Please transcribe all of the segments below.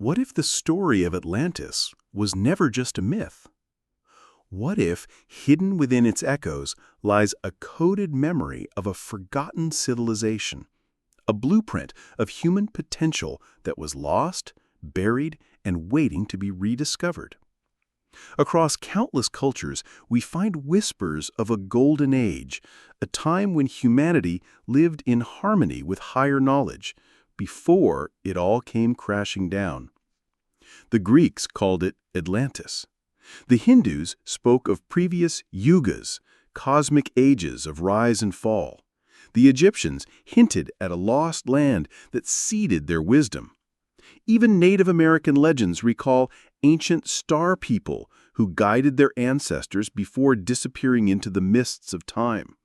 What if the story of Atlantis was never just a myth? What if, hidden within its echoes, lies a coded memory of a forgotten civilization, a blueprint of human potential that was lost, buried, and waiting to be rediscovered? Across countless cultures, we find whispers of a golden age, a time when humanity lived in harmony with higher knowledge, before it all came crashing down. The Greeks called it Atlantis. The Hindus spoke of previous yugas, cosmic ages of rise and fall. The Egyptians hinted at a lost land that seeded their wisdom. Even Native American legends recall ancient star people who guided their ancestors before disappearing into the mists of time.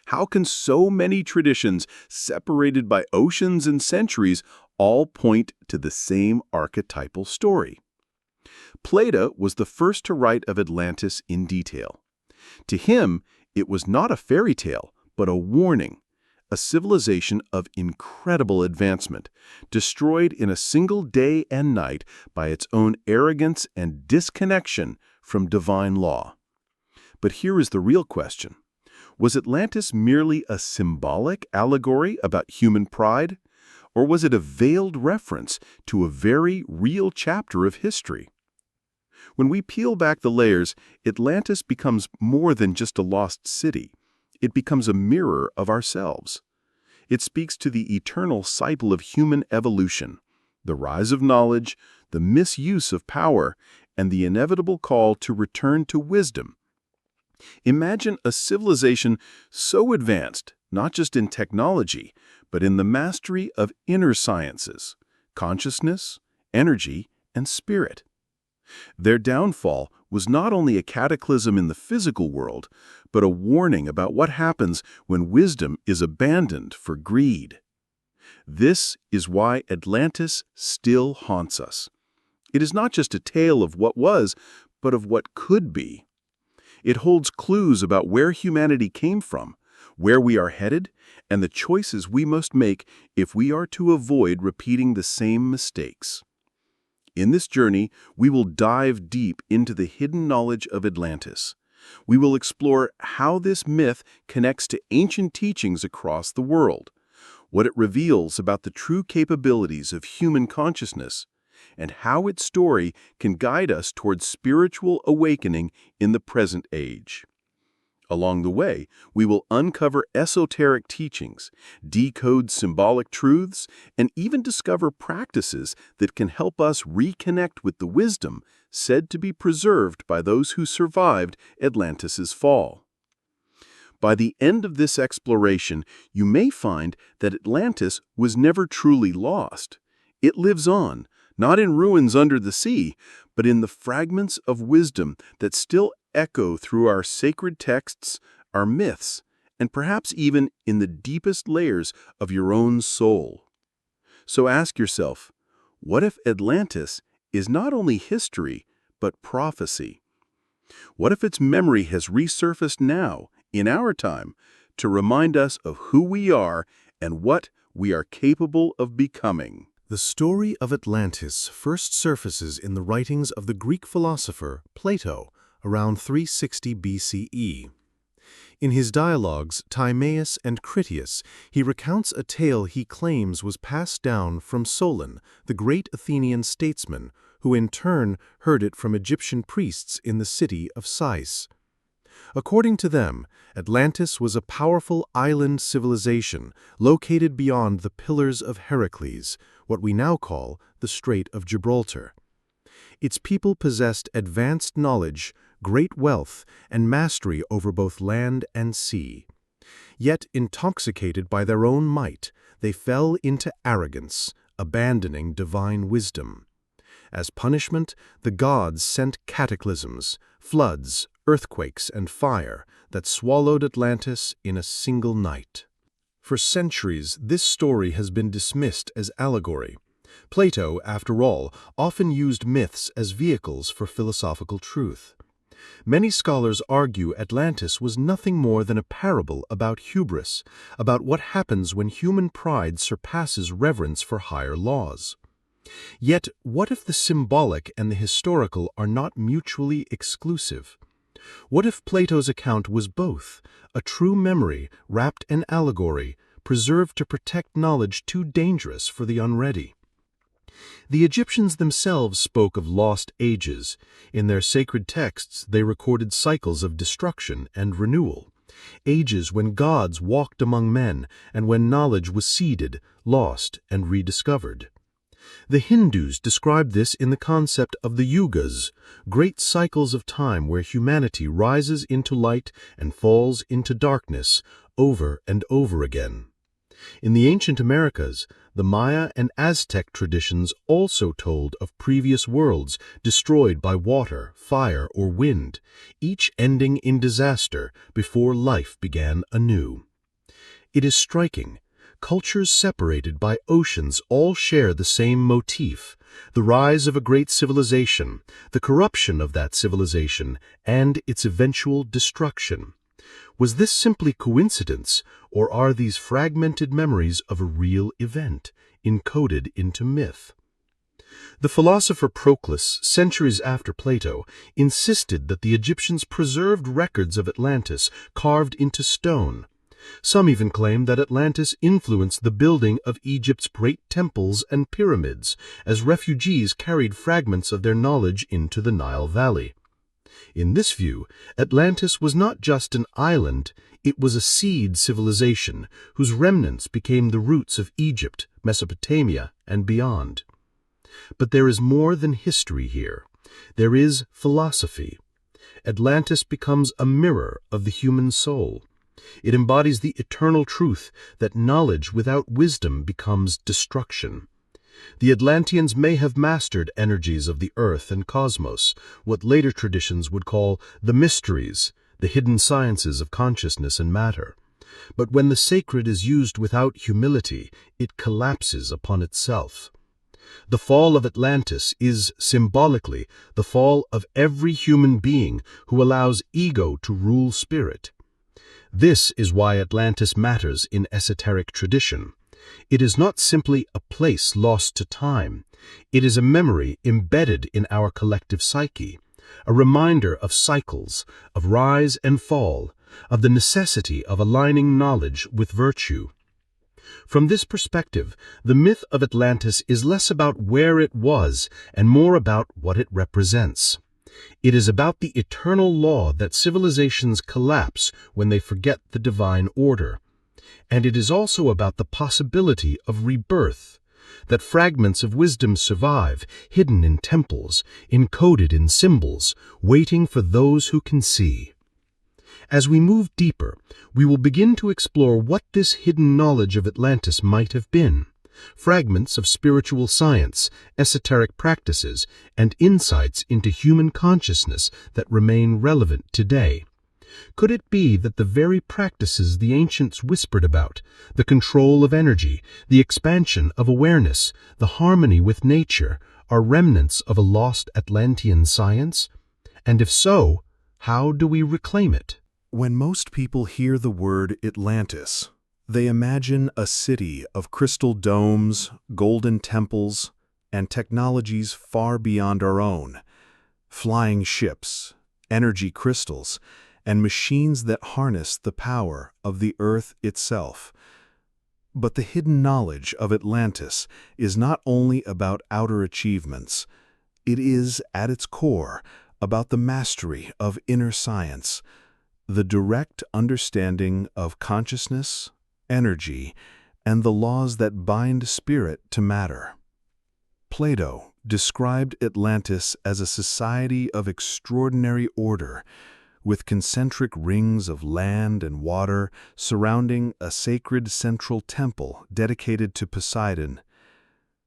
How can so many traditions, separated by oceans and centuries, all point to the same archetypal story? Plato was the first to write of Atlantis in detail. To him, it was not a fairy tale, but a warning, a civilization of incredible advancement, destroyed in a single day and night by its own arrogance and disconnection from divine law. But here is the real question. Was Atlantis merely a symbolic allegory about human pride, or was it a veiled reference to a very real chapter of history? When we peel back the layers, Atlantis becomes more than just a lost city. It becomes a mirror of ourselves. It speaks to the eternal cycle of human evolution, the rise of knowledge, the misuse of power, and the inevitable call to return to wisdom. Imagine a civilization so advanced, not just in technology, but in the mastery of inner sciences, consciousness, energy, and spirit. Their downfall was not only a cataclysm in the physical world, but a warning about what happens when wisdom is abandoned for greed. This is why Atlantis still haunts us. It is not just a tale of what was, but of what could be. It holds clues about where humanity came from, where we are headed, and the choices we must make if we are to avoid repeating the same mistakes. In this journey, we will dive deep into the hidden knowledge of Atlantis. We will explore how this myth connects to ancient teachings across the world, what it reveals about the true capabilities of human consciousness, and how its story can guide us towards spiritual awakening in the present age. Along the way, we will uncover esoteric teachings, decode symbolic truths, and even discover practices that can help us reconnect with the wisdom said to be preserved by those who survived Atlantis's fall. By the end of this exploration, you may find that Atlantis was never truly lost. It lives on, not in ruins under the sea, but in the fragments of wisdom that still echo through our sacred texts, our myths, and perhaps even in the deepest layers of your own soul. So ask yourself, what if Atlantis is not only history, but prophecy? What if its memory has resurfaced now, in our time, to remind us of who we are and what we are capable of becoming? The story of Atlantis first surfaces in the writings of the Greek philosopher Plato around 360 BCE. In his dialogues, Timaeus and Critias, he recounts a tale he claims was passed down from Solon, the great Athenian statesman, who in turn heard it from Egyptian priests in the city of Sais. According to them, Atlantis was a powerful island civilization located beyond the Pillars of Heracles, what we now call the Strait of Gibraltar. Its people possessed advanced knowledge, great wealth, and mastery over both land and sea. Yet, intoxicated by their own might, they fell into arrogance, abandoning divine wisdom. As punishment, the gods sent cataclysms, floods, earthquakes, and fire that swallowed Atlantis in a single night. For centuries, this story has been dismissed as allegory. Plato, after all, often used myths as vehicles for philosophical truth. Many scholars argue Atlantis was nothing more than a parable about hubris, about what happens when human pride surpasses reverence for higher laws. Yet, what if the symbolic and the historical are not mutually exclusive? What if Plato's account was both, a true memory wrapped in allegory, preserved to protect knowledge too dangerous for the unready? The Egyptians themselves spoke of lost ages. In their sacred texts, they recorded cycles of destruction and renewal, ages when gods walked among men and when knowledge was seeded, lost, and rediscovered. The Hindus describe this in the concept of the yugas, great cycles of time where humanity rises into light and falls into darkness over and over again. In the ancient Americas, the Maya and Aztec traditions also told of previous worlds destroyed by water, fire, or wind, each ending in disaster before life began anew. It is striking. Cultures separated by oceans all share the same motif: the rise of a great civilization, the corruption of that civilization, and its eventual destruction. Was this simply coincidence, or are these fragmented memories of a real event, encoded into myth? The philosopher Proclus, centuries after Plato, insisted that the Egyptians preserved records of Atlantis carved into stone. Some even claim that Atlantis influenced the building of Egypt's great temples and pyramids, as refugees carried fragments of their knowledge into the Nile Valley. In this view, Atlantis was not just an island, it was a seed civilization whose remnants became the roots of Egypt, Mesopotamia, and beyond. But there is more than history here. There is philosophy. Atlantis becomes a mirror of the human soul. It embodies the eternal truth that knowledge without wisdom becomes destruction. The Atlanteans may have mastered energies of the earth and cosmos, what later traditions would call the mysteries, the hidden sciences of consciousness and matter. But when the sacred is used without humility, it collapses upon itself. The fall of Atlantis is, symbolically, the fall of every human being who allows ego to rule spirit. This is why Atlantis matters in esoteric tradition. It is not simply a place lost to time. It is a memory embedded in our collective psyche, a reminder of cycles, of rise and fall, of the necessity of aligning knowledge with virtue. From this perspective, the myth of Atlantis is less about where it was and more about what it represents. It is about the eternal law that civilizations collapse when they forget the divine order. And it is also about the possibility of rebirth, that fragments of wisdom survive, hidden in temples, encoded in symbols, waiting for those who can see. As we move deeper, we will begin to explore what this hidden knowledge of Atlantis might have been, fragments of spiritual science, esoteric practices, and insights into human consciousness that remain relevant today. Could it be that the very practices the ancients whispered about, the control of energy, the expansion of awareness, the harmony with nature, are remnants of a lost Atlantean science? And if so, how do we reclaim it? When most people hear the word Atlantis, they imagine a city of crystal domes, golden temples, and technologies far beyond our own. Flying ships, energy crystals, and machines that harness the power of the earth itself. But the hidden knowledge of Atlantis is not only about outer achievements. It is, at its core, about the mastery of inner science, the direct understanding of consciousness, energy, and the laws that bind spirit to matter. Plato described Atlantis as a society of extraordinary order, with concentric rings of land and water surrounding a sacred central temple dedicated to Poseidon.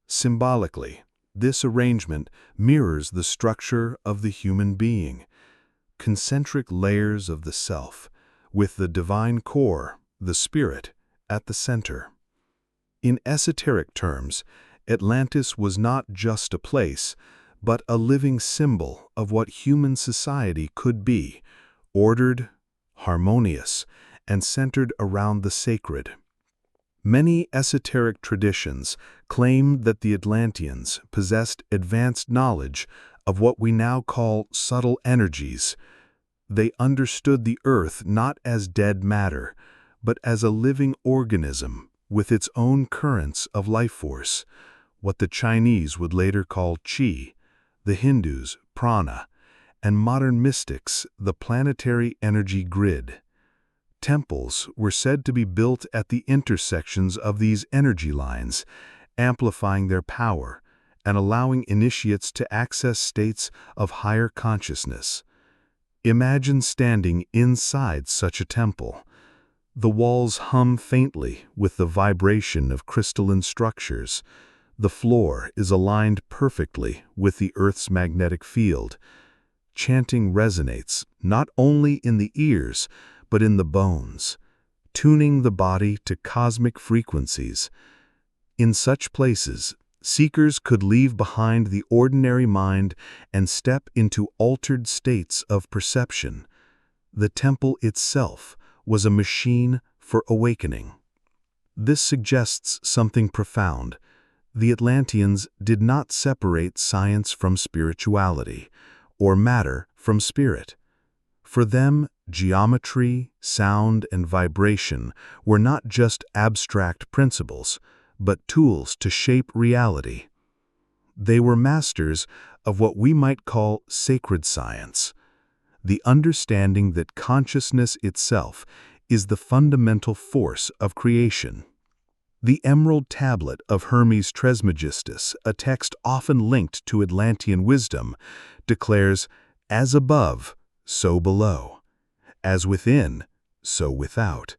Symbolically, this arrangement mirrors the structure of the human being, concentric layers of the self, with the divine core, the spirit, at the center. In esoteric terms, Atlantis was not just a place, but a living symbol of what human society could be, ordered, harmonious, and centered around the sacred. Many esoteric traditions claim that the Atlanteans possessed advanced knowledge of what we now call subtle energies. They understood the Earth not as dead matter, but as a living organism with its own currents of life force, what the Chinese would later call qi, the Hindus prana, and modern mystics the planetary energy grid. Temples were said to be built at the intersections of these energy lines, amplifying their power and allowing initiates to access states of higher consciousness. Imagine standing inside such a temple. The walls hum faintly with the vibration of crystalline structures. The floor is aligned perfectly with the Earth's magnetic field. Chanting resonates not only in the ears, but in the bones, tuning the body to cosmic frequencies. In such places, seekers could leave behind the ordinary mind and step into altered states of perception. The temple itself was a machine for awakening. This suggests something profound. The Atlanteans did not separate science from spirituality, or matter from spirit. For them, geometry, sound, and vibration were not just abstract principles, but tools to shape reality. They were masters of what we might call sacred science, the understanding that consciousness itself is the fundamental force of creation. The Emerald Tablet of Hermes Trismegistus, a text often linked to Atlantean wisdom, declares, "As above, so below. As within, so without."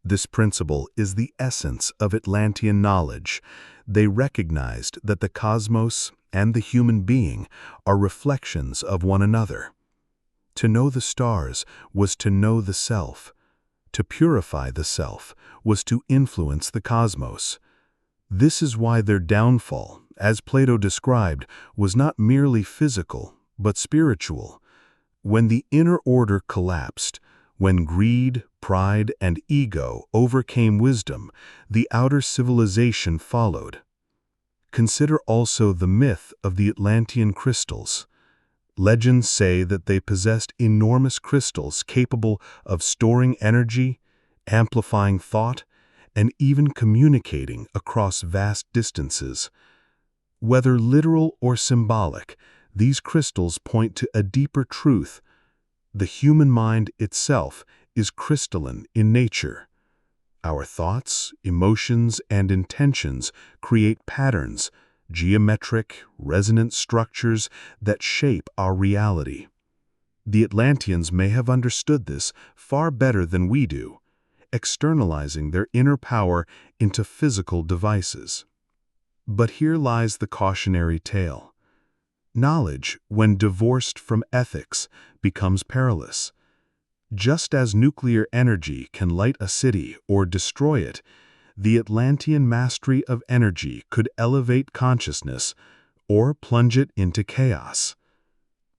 This principle is the essence of Atlantean knowledge. They recognized that the cosmos and the human being are reflections of one another. To know the stars was to know the self. To purify the self was to influence the cosmos. This is why their downfall, as Plato described, was not merely physical, but spiritual. When the inner order collapsed, when greed, pride, and ego overcame wisdom, the outer civilization followed. Consider also the myth of the Atlantean crystals. Legends say that they possessed enormous crystals capable of storing energy, amplifying thought, and even communicating across vast distances. Whether literal or symbolic, these crystals point to a deeper truth. The human mind itself is crystalline in nature. Our thoughts, emotions, and intentions create patterns, geometric, resonant structures that shape our reality. The Atlanteans may have understood this far better than we do, externalizing their inner power into physical devices. But here lies the cautionary tale. Knowledge, when divorced from ethics, becomes perilous. Just as nuclear energy can light a city or destroy it, the Atlantean mastery of energy could elevate consciousness or plunge it into chaos.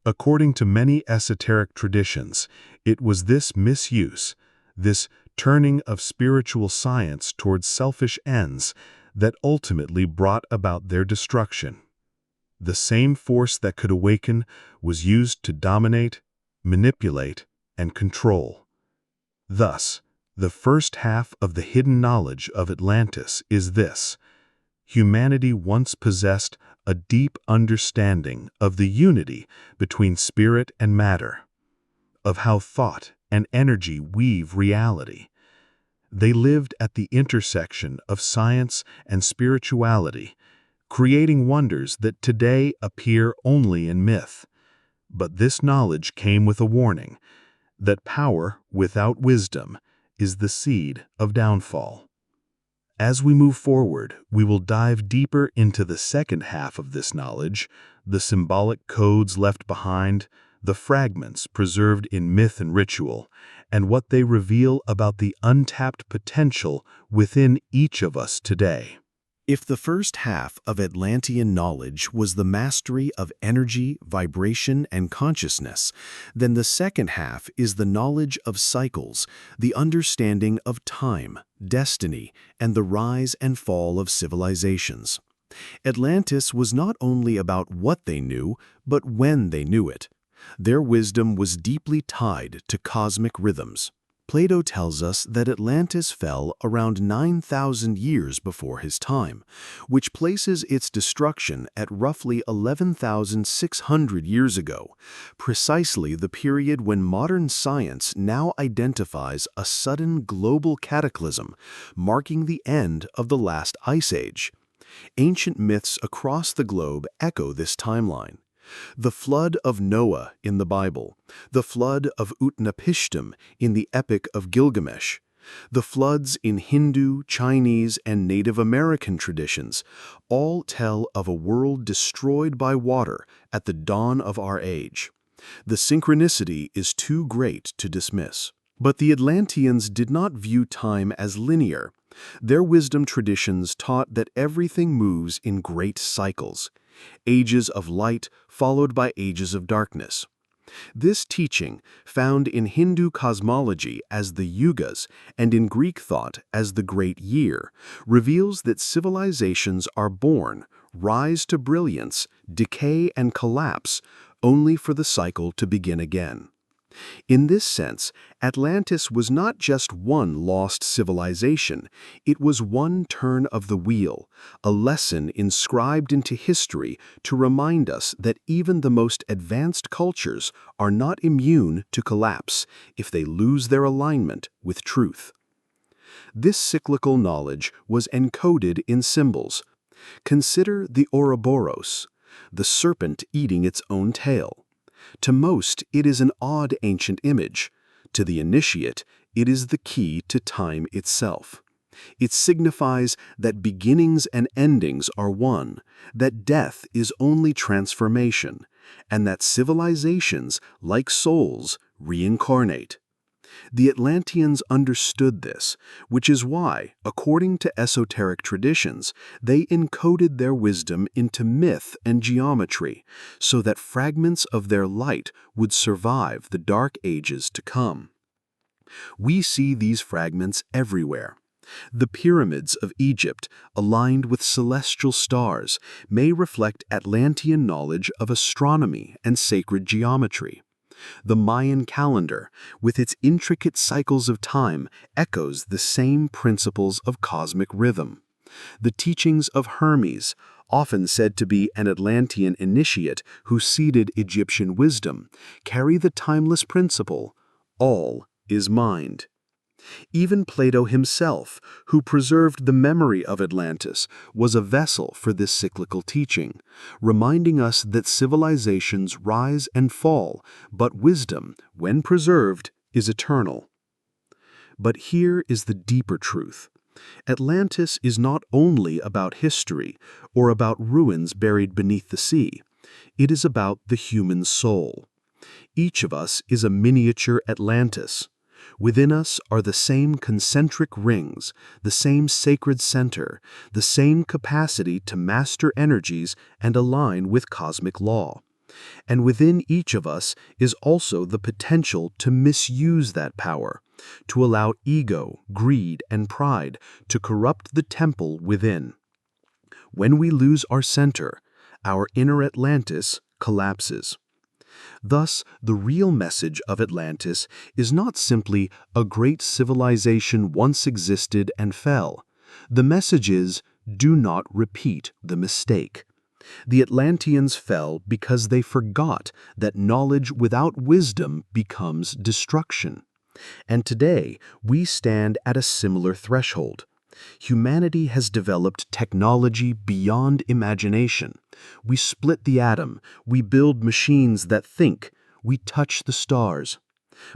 According to many esoteric traditions, it was this misuse, this turning of spiritual science towards selfish ends, that ultimately brought about their destruction. The same force that could awaken was used to dominate, manipulate, and control. Thus, the first half of the hidden knowledge of Atlantis is this: humanity once possessed a deep understanding of the unity between spirit and matter, of how thought and energy weave reality. They lived at the intersection of science and spirituality, creating wonders that today appear only in myth. But this knowledge came with a warning that power without wisdom is the seed of downfall. As we move forward, we will dive deeper into the second half of this knowledge, the symbolic codes left behind, the fragments preserved in myth and ritual, and what they reveal about the untapped potential within each of us today. If the first half of Atlantean knowledge was the mastery of energy, vibration, and consciousness, then the second half is the knowledge of cycles, the understanding of time, destiny, and the rise and fall of civilizations. Atlantis was not only about what they knew, but when they knew it. Their wisdom was deeply tied to cosmic rhythms. Plato tells us that Atlantis fell around 9,000 years before his time, which places its destruction at roughly 11,600 years ago, precisely the period when modern science now identifies a sudden global cataclysm, marking the end of the last ice age. Ancient myths across the globe echo this timeline. The flood of Noah in the Bible, the flood of Utnapishtim in the Epic of Gilgamesh, the floods in Hindu, Chinese, and Native American traditions all tell of a world destroyed by water at the dawn of our age. The synchronicity is too great to dismiss. But the Atlanteans did not view time as linear. Their wisdom traditions taught that everything moves in great cycles. Ages of light followed by ages of darkness. This teaching, found in Hindu cosmology as the yugas and in Greek thought as the Great Year, reveals that civilizations are born, rise to brilliance, decay and collapse, only for the cycle to begin again. In this sense, Atlantis was not just one lost civilization, it was one turn of the wheel, a lesson inscribed into history to remind us that even the most advanced cultures are not immune to collapse if they lose their alignment with truth. This cyclical knowledge was encoded in symbols. Consider the Ouroboros, the serpent eating its own tail. To most, it is an odd ancient image. To the initiate, it is the key to time itself. It signifies that beginnings and endings are one, that death is only transformation, and that civilizations, like souls, reincarnate. The Atlanteans understood this, which is why, according to esoteric traditions, they encoded their wisdom into myth and geometry, so that fragments of their light would survive the dark ages to come. We see these fragments everywhere. The pyramids of Egypt, aligned with celestial stars, may reflect Atlantean knowledge of astronomy and sacred geometry. The Mayan calendar, with its intricate cycles of time, echoes the same principles of cosmic rhythm. The teachings of Hermes, often said to be an Atlantean initiate who seeded Egyptian wisdom, carry the timeless principle, all is mind. Even Plato himself, who preserved the memory of Atlantis, was a vessel for this cyclical teaching, reminding us that civilizations rise and fall, but wisdom, when preserved, is eternal. But here is the deeper truth. Atlantis is not only about history or about ruins buried beneath the sea. It is about the human soul. Each of us is a miniature Atlantis. Within us are the same concentric rings, the same sacred center, the same capacity to master energies and align with cosmic law. And within each of us is also the potential to misuse that power, to allow ego, greed, and pride to corrupt the temple within. When we lose our center, our inner Atlantis collapses. Thus, the real message of Atlantis is not simply a great civilization once existed and fell. The message is, do not repeat the mistake. The Atlanteans fell because they forgot that knowledge without wisdom becomes destruction. And today, we stand at a similar threshold. Humanity has developed technology beyond imagination. We split the atom, we build machines that think, we touch the stars.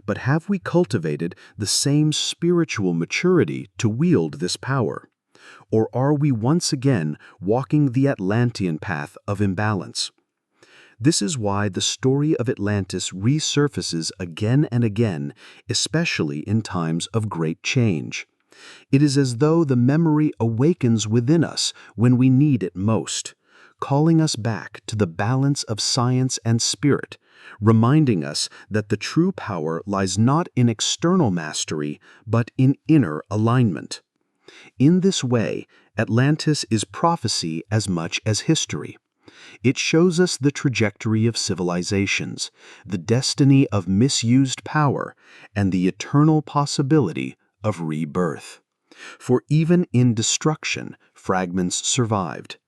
But have we cultivated the same spiritual maturity to wield this power? Or are we once again walking the Atlantean path of imbalance? This is why the story of Atlantis resurfaces again and again, especially in times of great change. It is as though the memory awakens within us when we need it most, calling us back to the balance of science and spirit, reminding us that the true power lies not in external mastery, but in inner alignment. In this way, Atlantis is prophecy as much as history. It shows us the trajectory of civilizations, the destiny of misused power, and the eternal possibility of rebirth. For even in destruction, fragments survived.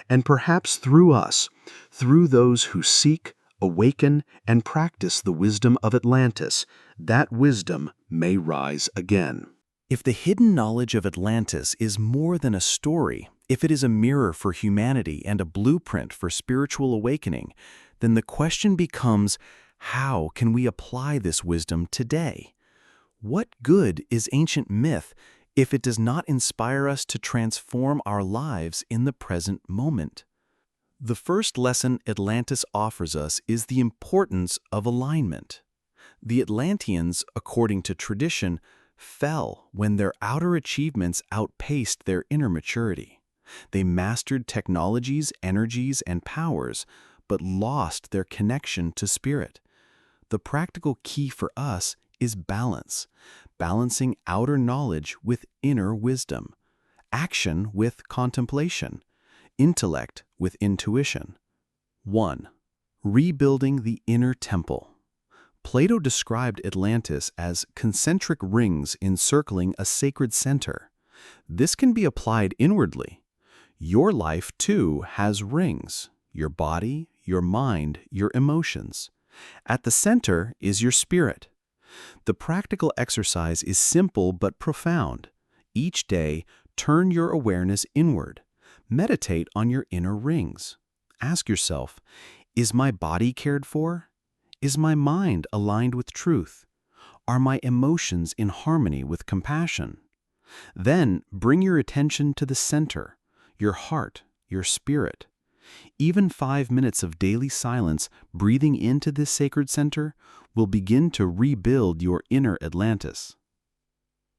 And perhaps through us, through those who seek, awaken, and practice the wisdom of Atlantis, that wisdom may rise again. If the hidden knowledge of Atlantis is more than a story, if it is a mirror for humanity and a blueprint for spiritual awakening, then the question becomes, how can we apply this wisdom today? What good is ancient myth if it does not inspire us to transform our lives in the present moment? The first lesson Atlantis offers us is the importance of alignment. The Atlanteans, according to tradition, fell when their outer achievements outpaced their inner maturity. They mastered technologies, energies, and powers, but lost their connection to spirit. The practical key for us is balance, balancing outer knowledge with inner wisdom, action with contemplation, intellect with intuition. 1. Rebuilding the inner temple. Plato described Atlantis as concentric rings encircling a sacred center. This can be applied inwardly. Your life, too, has rings: your body, your mind, your emotions. At the center is your spirit. The practical exercise is simple but profound. Each day, turn your awareness inward. Meditate on your inner rings. Ask yourself, is my body cared for? Is my mind aligned with truth? Are my emotions in harmony with compassion? Then bring your attention to the center, your heart, your spirit. Even 5 minutes of daily silence, breathing into this sacred center, will begin to rebuild your inner Atlantis.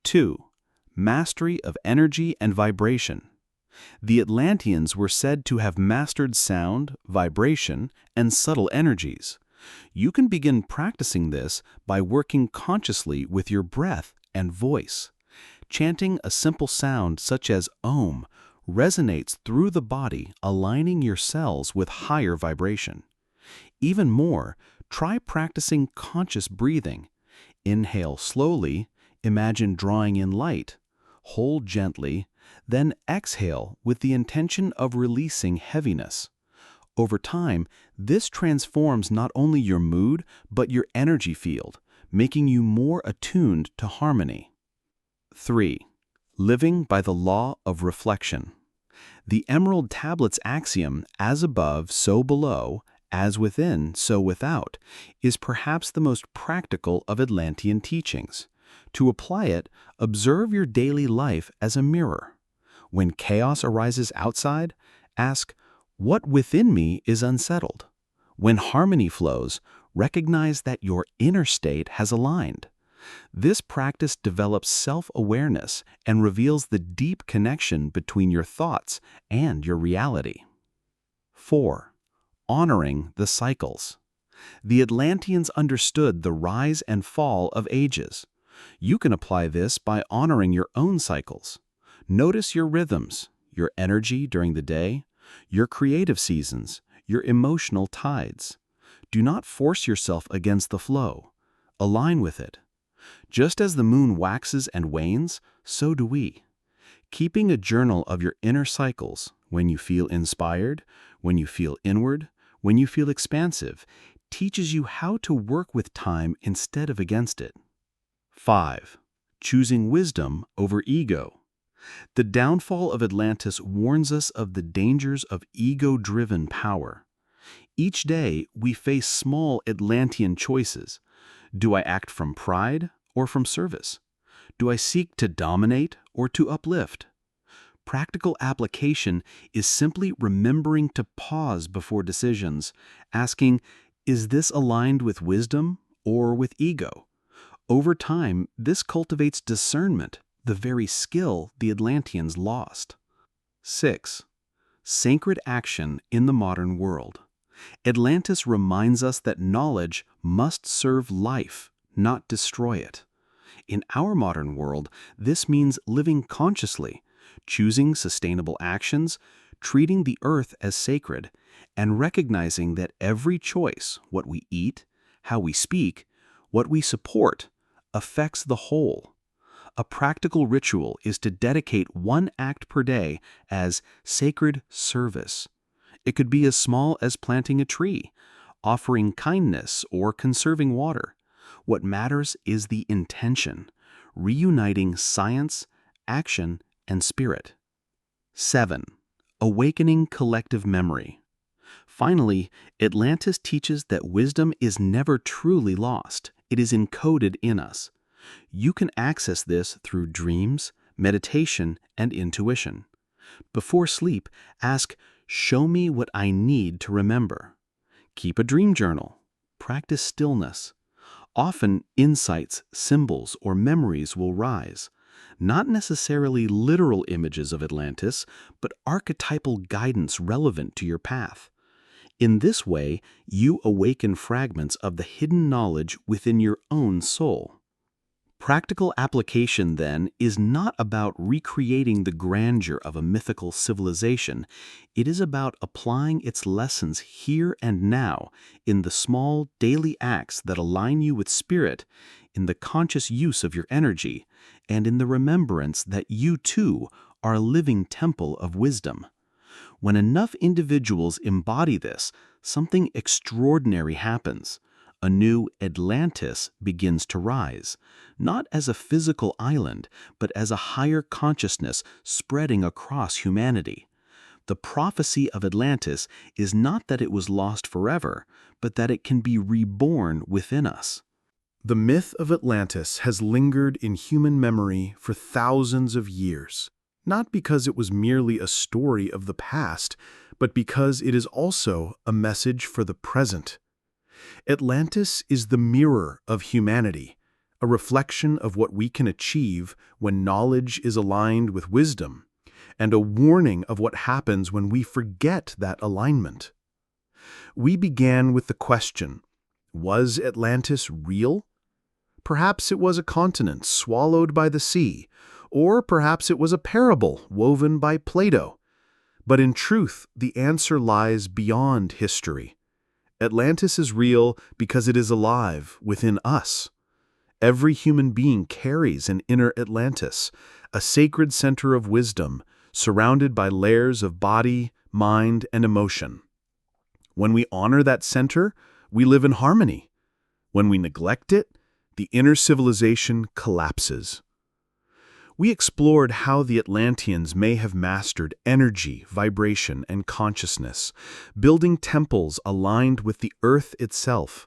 2. Mastery of energy and vibration. The Atlanteans were said to have mastered sound, vibration, and subtle energies. You can begin practicing this by working consciously with your breath and voice. Chanting a simple sound such as Om resonates through the body, aligning your cells with higher vibration. Even more, try practicing conscious breathing. Inhale slowly, imagine drawing in light. Hold gently, then exhale with the intention of releasing heaviness. Over time, this transforms not only your mood, but your energy field, making you more attuned to harmony. 3. Living by the law of reflection. The Emerald Tablet's axiom, as above, so below, as within, so without, is perhaps the most practical of Atlantean teachings. To apply it, observe your daily life as a mirror. When chaos arises outside, ask, what within me is unsettled? When harmony flows, recognize that your inner state has aligned. This practice develops self-awareness and reveals the deep connection between your thoughts and your reality. 4. Honoring the cycles. The Atlanteans understood the rise and fall of ages. You can apply this by honoring your own cycles. Notice your rhythms, your energy during the day, your creative seasons, your emotional tides. Do not force yourself against the flow. Align with it. Just as the moon waxes and wanes, so do we. Keeping a journal of your inner cycles, when you feel inspired, when you feel inward, when you feel expansive, teaches you how to work with time instead of against it. 5. Choosing wisdom over ego. The downfall of Atlantis warns us of the dangers of ego-driven power. Each day, we face small Atlantean choices. Do I act from pride or from service? Do I seek to dominate or to uplift? Practical application is simply remembering to pause before decisions, asking, is this aligned with wisdom or with ego? Over time, this cultivates discernment, the very skill the Atlanteans lost. 6. Sacred action in the modern world. Atlantis reminds us that knowledge must serve life, not destroy it. In our modern world, this means living consciously, choosing sustainable actions, treating the earth as sacred, and recognizing that every choice, what we eat, how we speak, what we support, affects the whole. A practical ritual is to dedicate one act per day as sacred service. It could be as small as planting a tree, offering kindness, or conserving water. What matters is the intention, reuniting science, action, and spirit. 7. Awakening collective memory. Finally, Atlantis teaches that wisdom is never truly lost. It is encoded in us. You can access this through dreams, meditation, and intuition. Before sleep, ask, "Show me what I need to remember." Keep a dream journal. Practice stillness. Often, insights, symbols, or memories will rise. Not necessarily literal images of Atlantis, but archetypal guidance relevant to your path. In this way, you awaken fragments of the hidden knowledge within your own soul. Practical application, then, is not about recreating the grandeur of a mythical civilization. It is about applying its lessons here and now in the small daily acts that align you with spirit, in the conscious use of your energy, and in the remembrance that you, too, are a living temple of wisdom. When enough individuals embody this, something extraordinary happens. A new Atlantis begins to rise, not as a physical island, but as a higher consciousness spreading across humanity. The prophecy of Atlantis is not that it was lost forever, but that it can be reborn within us. The myth of Atlantis has lingered in human memory for thousands of years, not because it was merely a story of the past, but because it is also a message for the present. Atlantis is the mirror of humanity, a reflection of what we can achieve when knowledge is aligned with wisdom, and a warning of what happens when we forget that alignment. We began with the question, was Atlantis real? Perhaps it was a continent swallowed by the sea, or perhaps it was a parable woven by Plato. But in truth, the answer lies beyond history. Atlantis is real because it is alive within us. Every human being carries an inner Atlantis, a sacred center of wisdom, surrounded by layers of body, mind, and emotion. When we honor that center, we live in harmony. When we neglect it, the inner civilization collapses. We explored how the Atlanteans may have mastered energy, vibration, and consciousness, building temples aligned with the earth itself.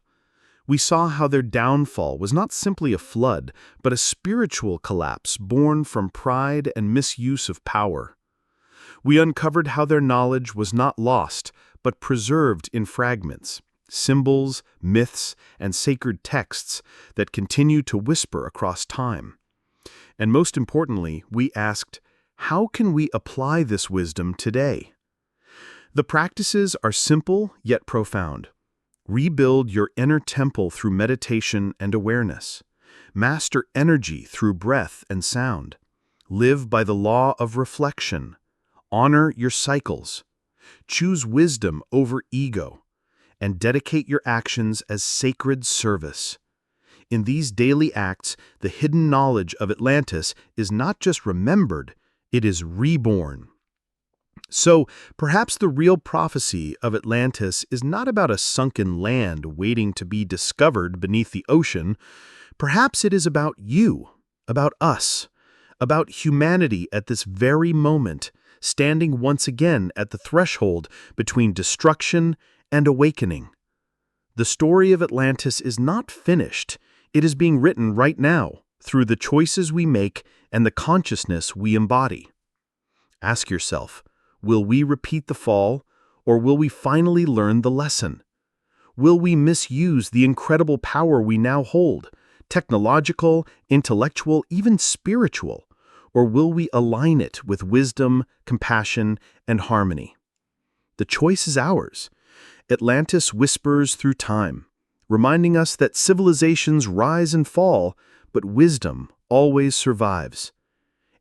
We saw how their downfall was not simply a flood, but a spiritual collapse born from pride and misuse of power. We uncovered how their knowledge was not lost, but preserved in fragments, symbols, myths, and sacred texts that continue to whisper across time. And most importantly, we asked, how can we apply this wisdom today? The practices are simple yet profound. Rebuild your inner temple through meditation and awareness. Master energy through breath and sound. Live by the law of reflection. Honor your cycles. Choose wisdom over ego. And dedicate your actions as sacred service. In these daily acts, the hidden knowledge of Atlantis is not just remembered, it is reborn. So, perhaps the real prophecy of Atlantis is not about a sunken land waiting to be discovered beneath the ocean. Perhaps it is about you, about us, about humanity at this very moment, standing once again at the threshold between destruction and awakening. The story of Atlantis is not finished. It is being written right now, through the choices we make and the consciousness we embody. Ask yourself, will we repeat the fall, or will we finally learn the lesson? Will we misuse the incredible power we now hold, technological, intellectual, even spiritual, or will we align it with wisdom, compassion, and harmony? The choice is ours. Atlantis whispers through time, reminding us that civilizations rise and fall, but wisdom always survives.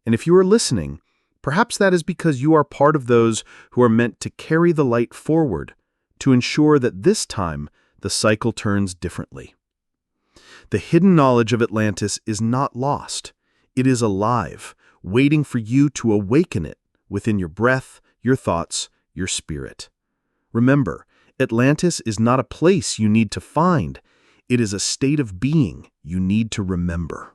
And if you are listening, perhaps that is because you are part of those who are meant to carry the light forward, to ensure that this time the cycle turns differently. The hidden knowledge of Atlantis is not lost. It is alive, waiting for you to awaken it within your breath, your thoughts, your spirit. Remember, Atlantis is not a place you need to find. It is a state of being you need to remember.